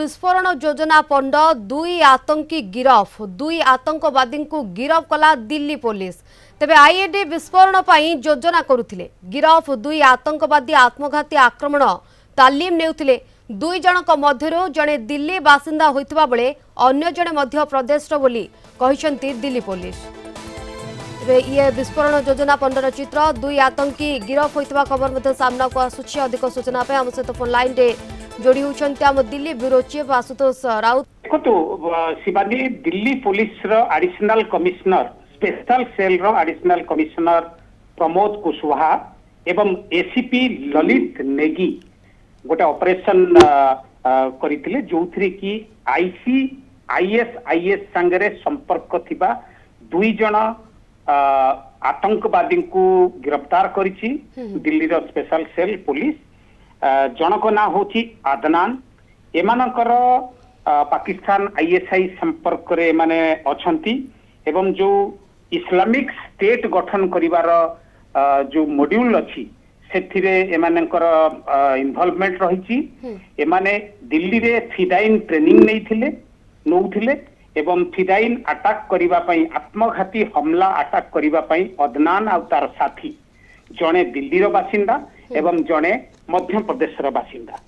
विस्फोरण योजना पंड दुई आतंकी गिरफ दुई आतंकवादी को गिरफ कला दिल्ली पुलिस तेबे आईईडी विस्फोरण पर योजना करुथिले गिरफ दुई आतंकवादी आत्मघाती आक्रमण तालीम नेउथिले दुई जनक मध्यरु जणे दिल्ली बासिंदा होइतबा बेले अन्य जणे मध्य प्रदेशर बोली कहिसंती दिल्ली पुलिस। ये विस्फोरण योजना पंडर चित्र दुई आतंकी गिरफ होइतबा खबर मध्य सामना को आसुछि। अधिक सूचना पे हम सहित फोन लाइन रे जोड़ी होचंती हम दिल्ली ब्यूरो चीफ आशुतोष राउत। देखो शिवानी दिल्ली पुलिस रो additional commissioner special cell row additional commissioner Pramod Kushwaha एवं एसीपी ललित नेगी गोटे ऑपरेशन करिथिले जोथरे की आईएसआईएस संगरे संपर्क थिबा दुई जण आतंकवादी को गिरफ्तार करिछि दिल्ली रो स्पेशल सेल पुलिस। जनक ना होची आदनान एमानकर पाकिस्तान आईएसआई संपर्क रे माने अछंती एवं जो इस्लामिक स्टेट गठन करिवार जो मॉड्यूल अछि सेथिरे एमानकर इन्वॉल्वमेंट रहिछि। एमाने दिल्ली रे फिदाइन ट्रेनिंग नौथिले एवं फिदाइन अटैक करिवा पई आत्मघाती हमला अटैक करिवा पई अदनान आ तार साथी जणे दिल्ली रो बासिंदा एवं जणे मध्य प्रदेश रो बासिंदा।